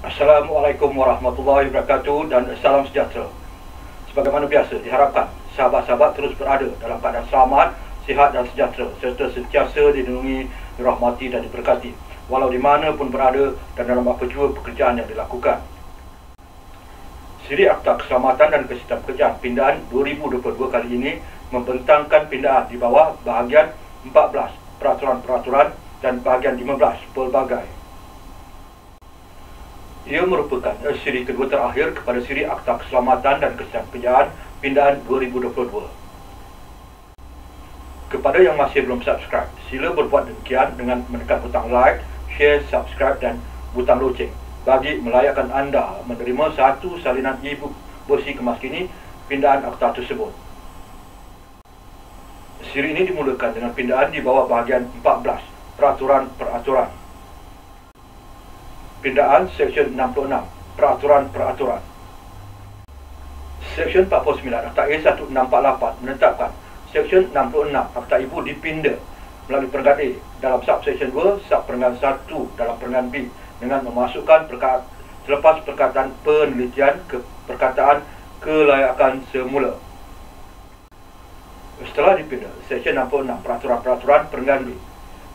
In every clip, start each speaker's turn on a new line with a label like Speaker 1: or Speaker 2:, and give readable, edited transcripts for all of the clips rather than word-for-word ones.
Speaker 1: Assalamualaikum warahmatullahi wabarakatuh dan salam sejahtera. Sebagaimana biasa, diharapkan sahabat-sahabat terus berada dalam keadaan selamat, sihat dan sejahtera serta sentiasa dilindungi, dirahmati dan diberkati walau di mana pun berada dan dalam apa jua pekerjaan yang dilakukan. Siri Akta Keselamatan dan Kesihatan Pekerjaan Pindaan 2022 kali ini membentangkan pindaan di bawah bahagian 14 peraturan-peraturan dan bahagian 15 pelbagai. Ia merupakan siri kedua terakhir kepada Siri Akta Keselamatan dan Kesihatan Pekerjaan Pindaan 2022. Kepada yang masih belum subscribe, sila berbuat demikian dengan menekan butang like, share, subscribe dan butang loceng bagi melayakkan anda menerima satu salinan e-book versi kemas kini pindaan akta tersebut. Siri ini dimulakan dengan pindaan di bawah bahagian 14 peraturan-peraturan. Pindaan Seksyen 66 Peraturan-peraturan. Seksyen 49 Akta A1648 menetapkan Seksyen 66 Akta Ibu dipinda melalui perenggan A dalam subseksyen 2 subperenggan 1 dalam perenggan B dengan memasukkan selepas perkataan penelitian ke perkataan kelayakan semula. Setelah dipinda, Seksyen 66 Peraturan-peraturan perenggan B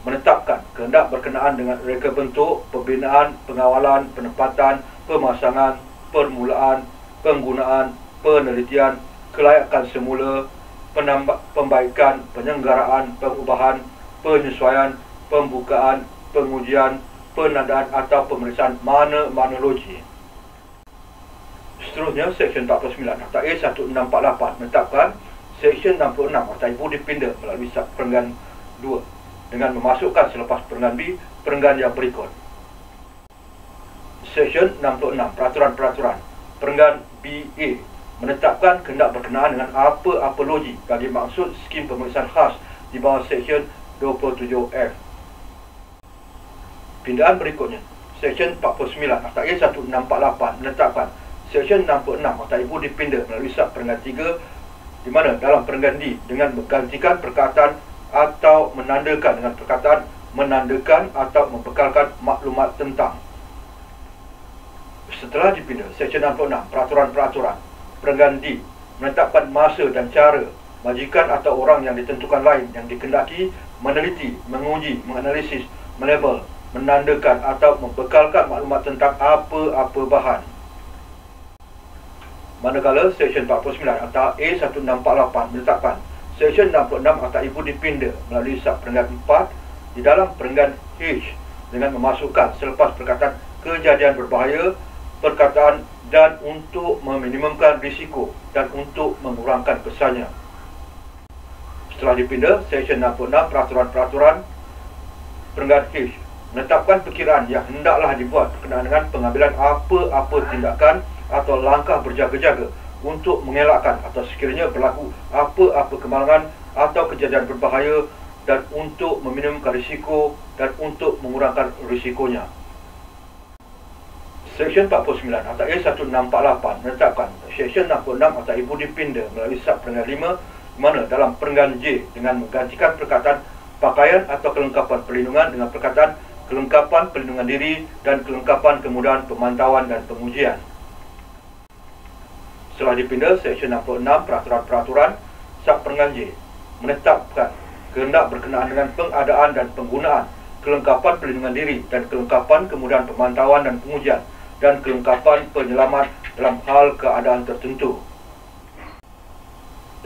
Speaker 1: menetapkan kehendak berkenaan dengan reka bentuk, pembinaan, pengawalan, penempatan, pemasangan, permulaan, penggunaan, penelitian, kelayakan semula, pembaikan, penyelenggaraan, pengubahan, penyesuaian, pembukaan, pengujian, penandaan atau pemeriksaan mana-manologi. Seterusnya, Seksyen 49 Akta A1648 menetapkan Seksyen 66 Akta Ibu dipinda melalui subperenggan 2 dengan memasukkan selepas perenggan B, perenggan yang berikut. Seksyen 66 Peraturan-peraturan perenggan BA menetapkan kehendak berkenaan dengan apa-apa logi bagi maksud skim pemeriksaan khas di bawah Seksyen 27F. Pindaan berikutnya, Seksyen 49 Akta A1648 menetapkan Seksyen 66 Akta Ibu dipinda melalui subperenggan 3 di mana dalam perenggan D dengan menggantikan perkataan atau menandakan dengan perkataan menandakan atau membekalkan maklumat tentang. Setelah dipinda, Seksyen 66 Peraturan-peraturan perenggan D menetapkan masa dan cara majikan atau orang yang ditentukan lain yang dikehendaki meneliti, menguji, menganalisis, melabel, menandakan atau membekalkan maklumat tentang apa-apa bahan. Manakala Seksyen 49 Akta A1648 menetapkan Seksyen 66 Akta Ibu dipinda melalui subperenggan 4 di dalam perenggan H dengan memasukkan selepas perkataan kejadian berbahaya, perkataan dan untuk meminimumkan risiko dan untuk mengurangkan kesannya. Setelah dipinda, Seksyen 66 Peraturan-peraturan perenggan H menetapkan perkiraan yang hendaklah dibuat berkenaan dengan pengambilan apa-apa tindakan atau langkah berjaga-jaga untuk mengelakkan atau sekiranya berlaku apa-apa kemalangan atau kejadian berbahaya dan untuk meminimumkan risiko dan untuk mengurangkan risikonya. Seksyen 49 Akta A1648 menetapkan Seksyen 66 Akta Ibu dipinda melalui subperenggan 5 di mana dalam perenggan J dengan menggantikan perkataan pakaian atau kelengkapan perlindungan dengan perkataan kelengkapan perlindungan diri dan kelengkapan kemudahan pemantauan dan pengujian. Setelah dipinda, Seksyen 66 Peraturan-peraturan subperenggan J menetapkan kehendak berkenaan dengan pengadaan dan penggunaan kelengkapan perlindungan diri dan kelengkapan kemudahan pemantauan dan pengujian dan kelengkapan penyelamat dalam hal keadaan tertentu.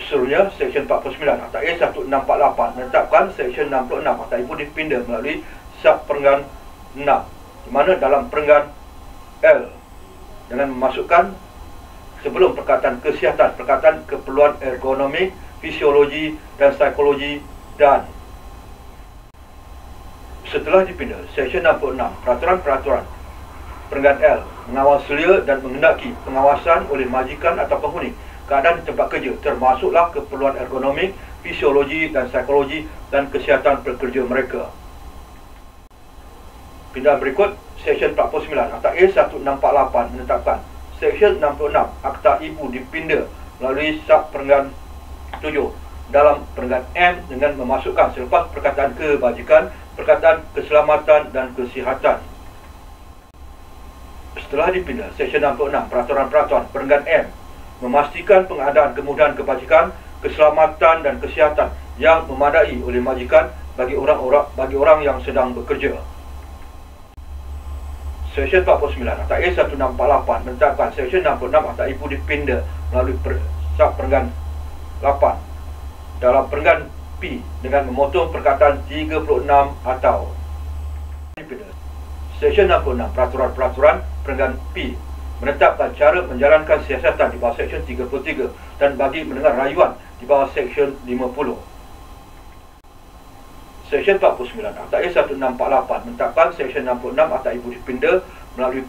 Speaker 1: Seterusnya, Seksyen 49 Akta A1648 menetapkan Seksyen 66 Akta Ibu dipinda melalui subperenggan 6 di mana dalam perenggan L dengan memasukkan sebelum perkataan kesihatan, perkataan keperluan ergonomik, fisiologi dan psikologi dan. Setelah dipinda, Seksyen 66 Peraturan-peraturan perenggan L mengawal selia dan menghendaki pengawasan oleh majikan atau penghuni keadaan di tempat kerja termasuklah keperluan ergonomik, fisiologi dan psikologi dan kesihatan pekerja mereka. Pindaan berikut, Seksyen 49 Akta A1648 menetapkan Seksyen 66 Akta Ibu dipinda melalui subperenggan 7 dalam perenggan M dengan memasukkan selepas perkataan kebajikan, perkataan keselamatan dan kesihatan. Setelah dipindah, Seksyen 66 Peraturan-Peraturan Perenggan M memastikan pengadaan kemudahan kebajikan, keselamatan dan kesihatan yang memadai oleh majikan bagi orang yang sedang bekerja. Seksyen 49 Akta A 1648 menetapkan Seksyen 66 Akta Ibu dipindah melalui Sub Perenggan 8 dalam Perenggan P dengan memotong perkataan 36 atau dipindah. Seksyen 66 Peraturan-Peraturan Perenggan P menetapkan cara menjalankan siasatan di bawah Seksyen 33 dan bagi mendengar rayuan di bawah Seksyen 50. Seksyen 49 Akta A 1648 menetapkan Seksyen 66 Akta Ibu dipindah melalui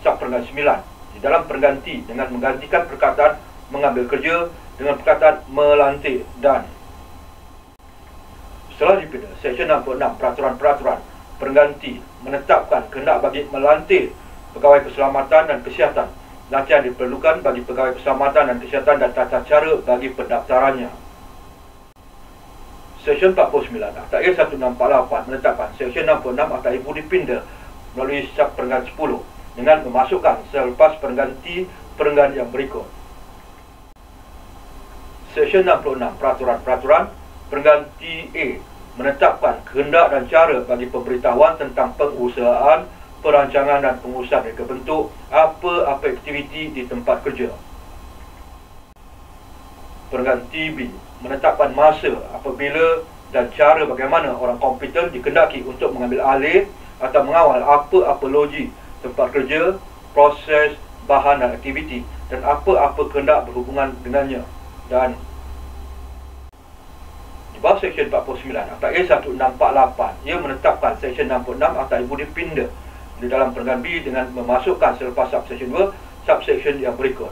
Speaker 1: Sub Perenggan 9 di dalam Perenggan T dengan menggantikan perkataan mengambil kerja dengan perkataan melantik dan. Setelah dipindah, Seksyen 66 Peraturan-Peraturan Perenggan T menetapkan kehendak bagi melantik pegawai keselamatan dan kesihatan. Latihan diperlukan bagi pegawai keselamatan dan kesihatan dan tata cara bagi pendaftarannya. Seksyen 49 Akta A 1648 menetapkan Seksyen 66 Akta Ibu dipindah melalui Sub Perenggan 10 dengan memasukkan selepas Perenggan T perenggan yang berikut. Seksyen 66 Peraturan-Peraturan Perenggan TA menetapkan kehendak dan cara bagi pemberitahuan tentang pengusahaan, perancangan dan pengurusan mereka bentuk apa-apa aktiviti di tempat kerja. Perenggan TB menetapkan masa, apabila dan cara bagaimana orang kompeten dikehendaki untuk mengambil alih atau mengawal apa-apa logi tempat kerja, proses, bahan dan aktiviti dan apa-apa kehendak berhubungan dengannya. Dan di bawah Seksyen 49 Akta A 1648 ia menetapkan Seksyen 66 Akta Ibu dipindah di dalam Perenggan B dengan memasukkan selepas Subseksyen 2 subseksyen yang berikut.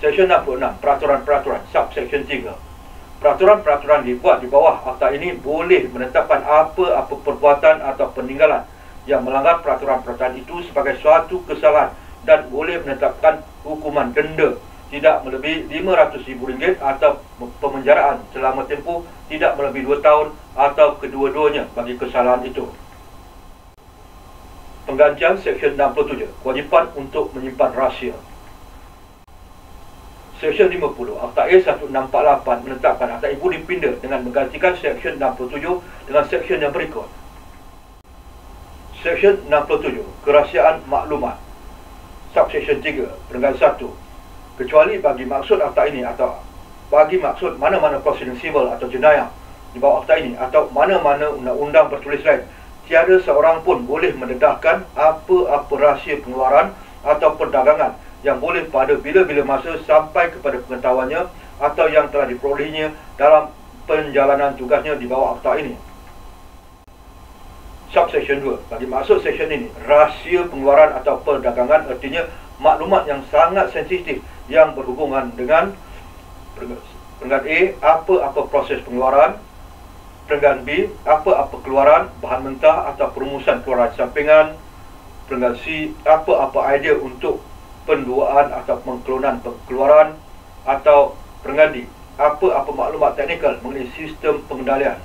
Speaker 1: Seksyen 66 Peraturan-Peraturan Subseksyen 3. Peraturan-peraturan dibuat di bawah akta ini boleh menetapkan apa-apa perbuatan atau peninggalan yang melanggar peraturan-peraturan itu sebagai suatu kesalahan dan boleh menetapkan hukuman denda tidak melebihi RM500,000 atau pemenjaraan selama tempoh tidak melebihi 2 tahun atau kedua-duanya bagi kesalahan itu. Penggantian Seksyen 67 Kewajipan untuk menyimpan rahsia. Seksyen 50 Akta A 1648 menetapkan Akta Ibu dipindah dengan menggantikan Seksyen 67 dengan seksyen yang berikut. Seksyen 67 Kerahsiaan Maklumat. Subseksyen 3 Perenggan 1 kecuali bagi maksud akta ini atau bagi maksud mana-mana prosedur sivil atau jenayah di bawah akta ini atau mana-mana undang-undang bertulis lain, tiada seorang pun boleh mendedahkan apa-apa rahsia pengeluaran atau perdagangan yang boleh pada bila-bila masa sampai kepada pengetahuannya atau yang telah diperolehinya dalam penjalanan tugasnya di bawah akta ini. Subseksyen 2 bagi maksud seksyen ini, rahsia pengeluaran atau perdagangan artinya maklumat yang sangat sensitif yang berhubungan dengan Perenggan A, apa-apa proses pengeluaran, Perenggan B, apa-apa keluaran bahan mentah atau perumusan keluaran sampingan, Perenggan C, apa-apa idea untuk penduaan atau pengklonan pengeluaran, atau Perenggan D, apa-apa maklumat teknikal mengenai sistem pengendalian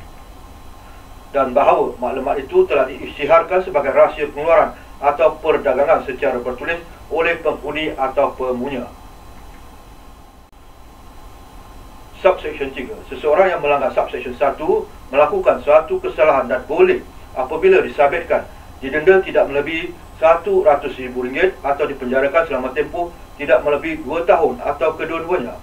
Speaker 1: dan bahawa maklumat itu telah diisytiharkan sebagai rahsia pengeluaran atau perdagangan secara bertulis oleh penghuni atau pemunya. Subseksyen 3. Seseorang yang melanggar subseksyen 1 melakukan suatu kesalahan dan boleh apabila disabitkan didenda tidak melebihi RM100,000 atau dipenjarakan selama tempoh tidak melebihi 2 tahun atau kedua-duanya.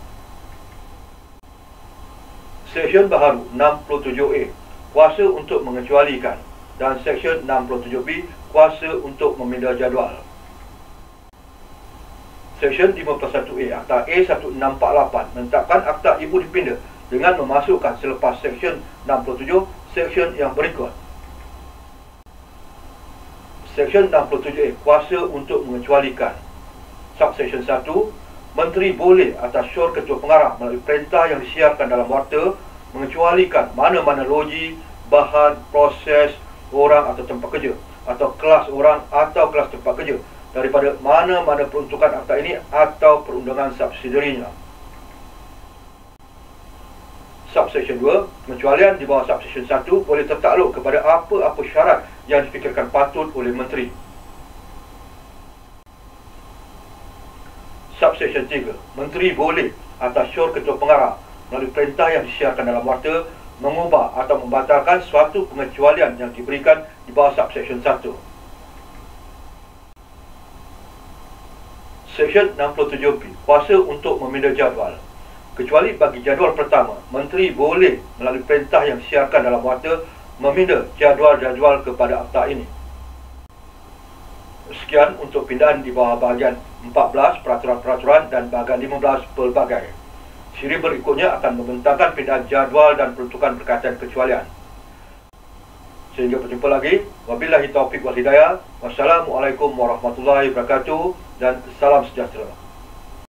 Speaker 1: Seksyen baharu 67A kuasa untuk mengecualikan dan Seksyen 67B kuasa untuk memindah jadual. Seksyen 51A Akta A 1648 menetapkan akta ibu dipindah dengan memasukkan selepas Seksyen 67 seksyen yang berikut. Seksyen 67A kuasa untuk mengecualikan. Subseksyen 1 Menteri boleh atas syur Ketua Pengarah melalui perintah yang disiarkan dalam warta mengecualikan mana-mana logi, bahan, proses, orang atau tempat kerja atau kelas orang atau kelas tempat kerja daripada mana-mana peruntukan akta ini atau perundangan subsidiarinya. Subseksyen 2, pengecualian di bawah subseksyen 1 boleh tertakluk kepada apa-apa syarat yang difikirkan patut oleh menteri. Subsection 3. Menteri boleh atas syur ketua pengarah melalui perintah yang disiarkan dalam warta mengubah atau membatalkan suatu pengecualian yang diberikan di bawah Subsection 1. Seksyen 67B. Kuasa untuk meminda jadual. Kecuali bagi jadual pertama, Menteri boleh melalui perintah yang disiarkan dalam warta meminda jadual-jadual kepada akta ini. Sekian untuk pindaan di bawah bahagian 14 peraturan-peraturan dan bahagian 15 pelbagai. Siri berikutnya akan membentangkan pindaan jadual dan peruntukan perkataan kecualian. Sehingga berjumpa lagi. Wabillahi taufiq wal hidayah. Wassalamualaikum warahmatullahi wabarakatuh dan salam sejahtera.